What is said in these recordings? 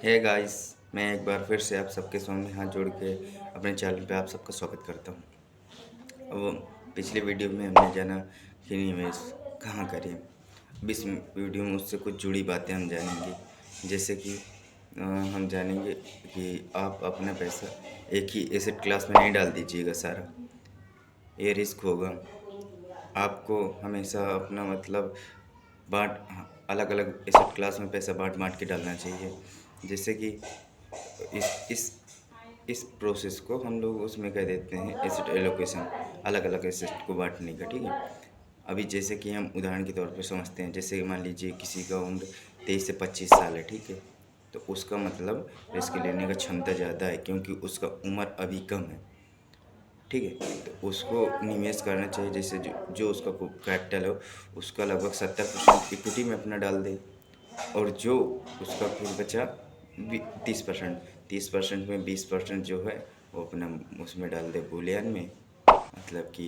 Hey guys, मैं एक बार फिर से आप सबके सामने हाथ जोड़ के अपने चैनल पे आप सबका स्वागत करता हूँ। अब पिछले वीडियो में हमने जाना कि निवेश कहाँ करें। अब इस वीडियो में उससे कुछ जुड़ी बातें हम जानेंगे, जैसे कि हम जानेंगे कि आप अपना पैसा एक ही एसेट क्लास में नहीं डाल दीजिएगा सारा। ये रिस्क होगा। आपको हमेशा अपना मतलब बाँट अलग अलग एसेट क्लास में पैसा बाँट बाँट के डालना चाहिए। जैसे कि इस इस इस प्रोसेस को हम लोग उसमें कह देते हैं एसेट एलोकेशन, अलग अलग एसेट को बांटने का। ठीक है, अभी जैसे कि हम उदाहरण के तौर पे समझते हैं, जैसे मान लीजिए किसी का उम्र 23 से 25 साल है। ठीक है, तो उसका मतलब रिस्क लेने का क्षमता ज़्यादा है, क्योंकि उसका उम्र अभी कम है। ठीक है, तो उसको निवेश करना चाहिए, जैसे जो उसका कैपिटल हो उसका लगभग 70% इक्विटी में अपना डाल दे, और जो उसका फिर बचा 30% में 20% जो है वो अपना उसमें डाल दे बुलियन में, मतलब कि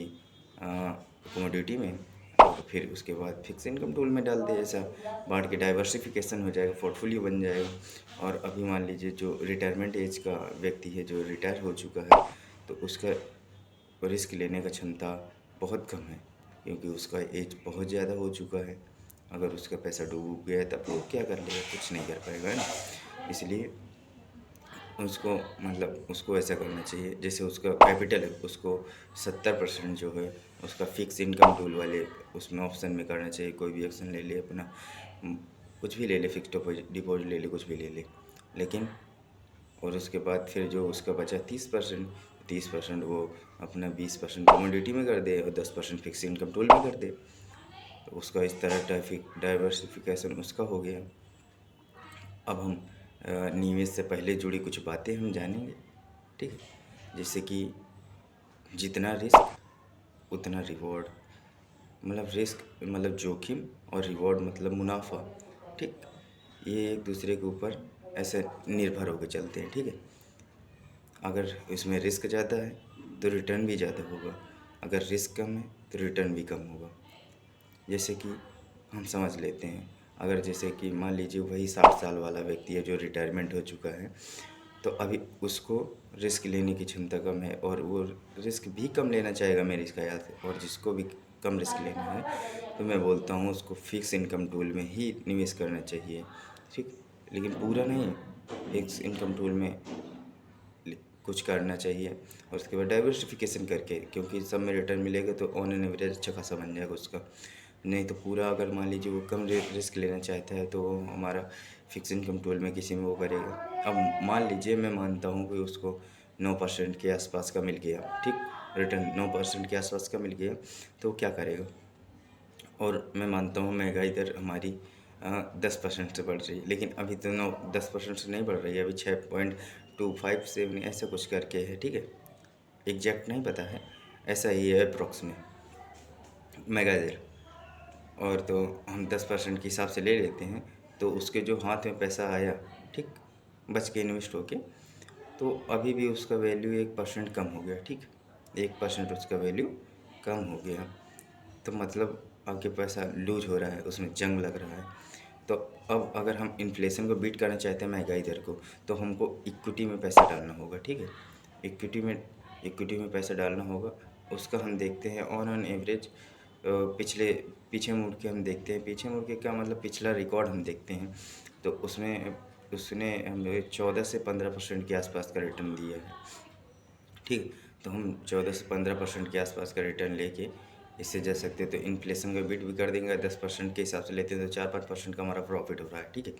कमोडिटी में, और फिर उसके बाद फिक्स इनकम टूल में डाल दे। ऐसा बांट के डाइवर्सिफिकेशन हो जाएगा, पोर्टफोलियो बन जाएगा। और अभी मान लीजिए जो रिटायरमेंट एज का व्यक्ति है, जो रिटायर हो चुका है, तो उसका रिस्क लेने का क्षमता बहुत कम है, क्योंकि उसका एज बहुत ज़्यादा हो चुका है। अगर उसका पैसा डूब गया तब वो क्या कर लेगा, कुछ नहीं कर पाएगा, है ना। इसलिए उसको मतलब उसको ऐसा करना चाहिए, जैसे उसका कैपिटल है उसको 70% जो है उसका फिक्स इनकम टूल वाले उसमें ऑप्शन में करना चाहिए। कोई भी ऑप्शन ले ले अपना, कुछ भी ले ले, फिक्स डिपॉजिट ले ले, कुछ भी ले ले, लेकिन और उसके बाद फिर जो उसका बचा 30% वो अपना 20% कमोडिटी में कर दे और 10% फिक्स इनकम टूल में कर दे। तो उसका इस तरह डाइवर्सिफिकेशन उसका हो गया। अब हम निवेश से पहले जुड़ी कुछ बातें हम जानेंगे। ठीक है, जैसे कि जितना रिस्क उतना रिवॉर्ड, मतलब रिस्क मतलब जोखिम और रिवॉर्ड मतलब मुनाफा। ठीक, ये एक दूसरे के ऊपर ऐसे निर्भर होकर चलते हैं। ठीक है, अगर इसमें रिस्क ज़्यादा है तो रिटर्न भी ज़्यादा होगा, अगर रिस्क कम है तो रिटर्न भी कम होगा। जैसे कि हम समझ लेते हैं, अगर जैसे कि मान लीजिए वही 60 साल वाला व्यक्ति है जो रिटायरमेंट हो चुका है, तो अभी उसको रिस्क लेने की क्षमता कम है, और वो रिस्क भी कम लेना चाहेगा मेरे ख्याल से। और जिसको भी कम रिस्क लेना है तो मैं बोलता हूँ उसको फिक्स इनकम टूल में ही निवेश करना चाहिए। ठीक, लेकिन पूरा नहीं, फिक्स इनकम टूल में कुछ करना चाहिए, और उसके बाद डाइवर्सिफिकेशन करके, क्योंकि सब में रिटर्न मिलेगा तो ऑन एन एवरेज अच्छा खासा बन जाएगा उसका। नहीं तो पूरा अगर मान लीजिए वो कम रिस्क लेना चाहता है तो हमारा फिक्स इनकम टूल में किसी में वो करेगा। अब मान लीजिए मैं मानता हूँ कि उसको 9% के आसपास का मिल गया, ठीक, रिटर्न 9% के आसपास का मिल गया, तो क्या करेगा। और मैं मानता हूँ महंगाई दर हमारी 10% से बढ़ रही है, लेकिन अभी तो 10% से नहीं बढ़ रही है, अभी 6.25 से ऐसा कुछ करके है। ठीक है, एग्जैक्ट नहीं पता है, ऐसा ही है अप्रॉक्स में महंगाई दर। और तो हम 10% के हिसाब से ले लेते हैं, तो उसके जो हाथ में पैसा आया, ठीक, बच के इन्वेस्ट होके, तो अभी भी उसका वैल्यू 1% कम हो गया। ठीक, 1% उसका वैल्यू कम हो गया, तो मतलब आपके पैसा लूज हो रहा है, उसमें जंग लग रहा है। तो अब अगर हम इन्फ्लेशन को बीट करना चाहते हैं, महंगाई दर को, तो हमको इक्विटी में पैसा डालना होगा। ठीक है, इक्विटी में पैसा डालना होगा। उसका हम देखते हैं ऑन एन एवरेज, पिछले पीछे मुड़ के हम देखते हैं, पीछे मुड़ के क्या मतलब पिछला रिकॉर्ड हम देखते हैं, तो उसमें उसने हमें 14 से 15% के आसपास का रिटर्न दिया है। ठीक, तो हम 14 से 15% के आसपास का रिटर्न लेके इससे जा सकते हैं। तो इन्फ्लेशन का बीट भी कर देंगे, 10% के हिसाब से लेते हैं तो 4-5% का हमारा प्रॉफिट हो रहा है। ठीक है,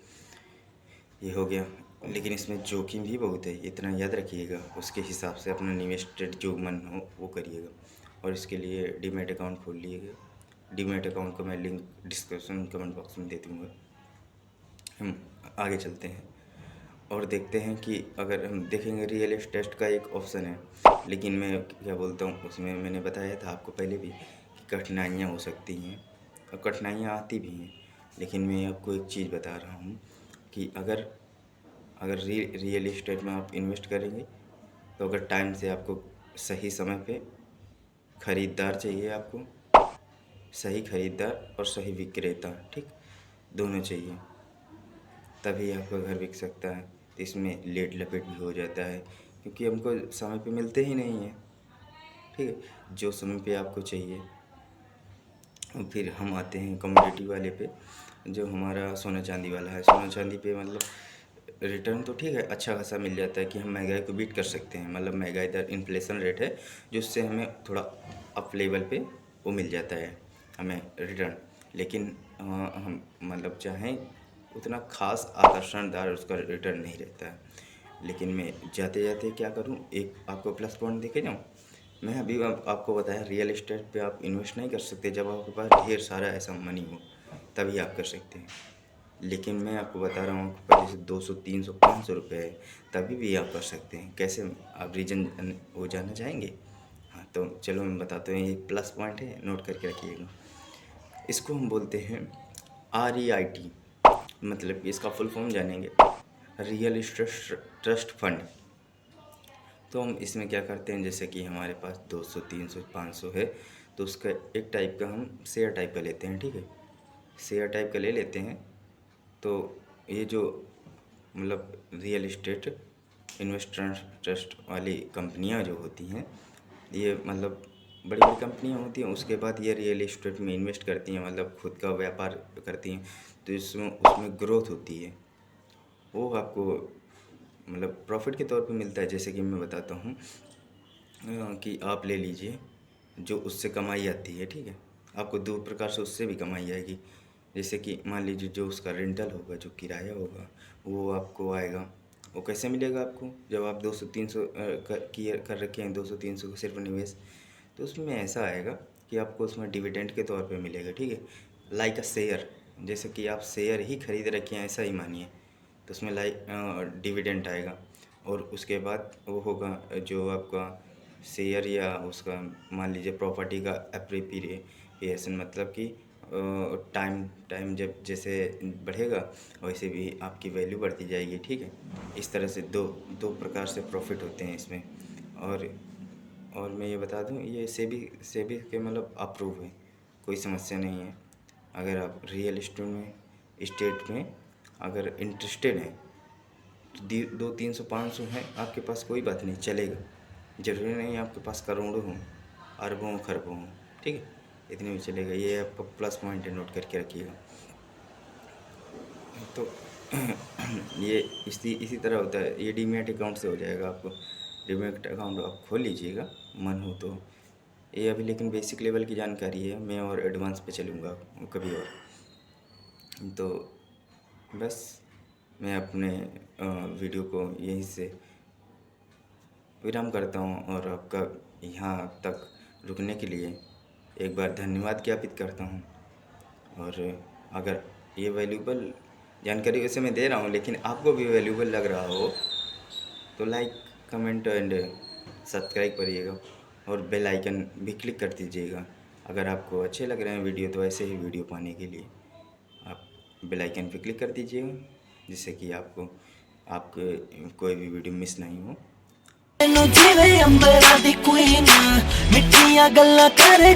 ये हो गया। लेकिन इसमें जोखिम भी बहुत है, इतना याद रखिएगा, उसके हिसाब से अपना निवेस्टेड जो मन हो वो करिएगा। और इसके लिए डीमैट अकाउंट खोल लीजिएगा। डीमैट अकाउंट का मैं लिंक डिस्क्रिप्शन कमेंट बॉक्स में दे दूँगा। हम आगे चलते हैं और देखते हैं कि अगर हम देखेंगे रियल एस्टेट का एक ऑप्शन है, लेकिन मैं क्या बोलता हूँ, उसमें मैंने बताया था आपको पहले भी कि कठिनाइयाँ हो सकती हैं, और कठिनाइयाँ आती भी हैं। लेकिन मैं आपको एक चीज़ बता रहा हूँ कि अगर अगर रियल एस्टेट में आप इन्वेस्ट करेंगे, तो अगर टाइम से आपको सही समय पे ख़रीदार चाहिए, आपको सही ख़रीदार और सही विक्रेता, ठीक, दोनों चाहिए, तभी आपका घर बिक सकता है। तो इसमें लेट लपेट भी हो जाता है, क्योंकि हमको समय पे मिलते ही नहीं हैं। ठीक है, जो समय पे आपको चाहिए। और फिर हम आते हैं कमोडिटी वाले पे, जो हमारा सोना चांदी वाला है। सोना चांदी पे मतलब रिटर्न तो ठीक है, अच्छा खासा मिल जाता है कि हम महंगाई को बीट कर सकते हैं। मतलब महंगाई दर इन्फ्लेशन रेट है, जिससे हमें थोड़ा अप लेवल पे वो मिल जाता है हमें रिटर्न। लेकिन हम मतलब चाहें उतना खास आकर्षणदार उसका रिटर्न नहीं रहता है। लेकिन मैं जाते जाते क्या करूं, एक आपको प्लस पॉइंट देखे जाऊं। मैं अभी आपको बताया, रियल इस्टेट पे आप इन्वेस्ट नहीं कर सकते जब आपके पास ढेर सारा ऐसा मनी हो, तभी आप कर सकते हैं। लेकिन मैं आपको बता रहा हूँ, आपके पास जैसे 200 300 500 रुपये है, तभी भी आप कर सकते हैं। कैसे, आप रीजन वो जानना चाहेंगे? हाँ, तो चलो मैं बताता हूँ। ये प्लस पॉइंट है, नोट करके रखिएगा। इसको हम बोलते हैं REIT, मतलब कि इसका फुल फॉर्म जानेंगे, रियल इस्टेट ट्रस्ट फंड। तो हम इसमें क्या करते हैं, जैसे कि हमारे पास 200 300 500 है, तो उसका एक टाइप का हम शेयर टाइप का लेते हैं। ठीक है, शेयर टाइप का ले लेते हैं। तो ये जो मतलब रियल इस्टेट इन्वेस्टर ट्रस्ट वाली कंपनियां जो होती हैं, ये मतलब बड़ी बड़ी कंपनियां होती हैं। उसके बाद ये रियल इस्टेट में इन्वेस्ट करती हैं, मतलब खुद का व्यापार करती हैं। तो इसमें उसमें ग्रोथ होती है, वो आपको मतलब प्रॉफिट के तौर पे मिलता है। जैसे कि मैं बताता हूँ कि आप ले लीजिए, जो उससे कमाई आती है। ठीक है, आपको दो प्रकार से उससे भी कमाई आएगी। जैसे कि मान लीजिए, जो उसका रेंटल होगा, जो किराया होगा, वो आपको आएगा। वो कैसे मिलेगा आपको, जब आप 200 300 कर रखे हैं, 200 300 का सिर्फ निवेश, तो उसमें ऐसा आएगा कि आपको उसमें डिविडेंड के तौर पे मिलेगा। ठीक है, लाइक अ शेयर, जैसे कि आप शेयर ही खरीद रखे हैं, ऐसा ही मानिए। तो उसमें लाइक डिविडेंड आएगा। और उसके बाद वो होगा जो आपका शेयर या उसका मान लीजिए प्रॉपर्टी का एप्रिसिएशन, मतलब कि टाइम टाइम जब जैसे बढ़ेगा, वैसे भी आपकी वैल्यू बढ़ती जाएगी। ठीक है, इस तरह से दो दो प्रकार से प्रॉफिट होते हैं इसमें। और मैं ये बता दूं, ये सेबी के मतलब अप्रूव है, कोई समस्या नहीं है। अगर आप रियल इस्टेट में अगर इंटरेस्टेड हैं, तो 200 300 500 हैं आपके पास, कोई बात नहीं, चलेगा। ज़रूरी नहीं आपके पास करोड़ों हों, अरबों खरबों हों। ठीक है, इतने भी चलेगा। ये आपका प्लस पॉइंट है, नोट करके रखिएगा। तो ये इसी तरह होता है। ये डीमैट अकाउंट से हो जाएगा आपको। डीमैट अकाउंट आप खोल लीजिएगा मन हो तो। ये अभी लेकिन बेसिक लेवल की जानकारी है, मैं और एडवांस पे चलूँगा कभी और। तो बस मैं अपने वीडियो को यहीं से विराम करता हूँ, और आपका यहाँ तक रुकने के लिए एक बार धन्यवाद ज्ञापित करता हूँ। और अगर ये वैल्यूबल जानकारी वैसे मैं दे रहा हूँ, लेकिन आपको भी वैल्यूबल लग रहा हो, तो लाइक कमेंट एंड सब्सक्राइब करिएगा, और बेल आइकन भी क्लिक कर दीजिएगा। अगर आपको अच्छे लग रहे हैं वीडियो, तो ऐसे ही वीडियो पाने के लिए आप बेल आइकन पे क्लिक कर दीजिएगा, जिससे कि आपको कोई भी वीडियो मिस नहीं हो। जिवे अंबरा दी क्वीन मिठियां गल्लां करे।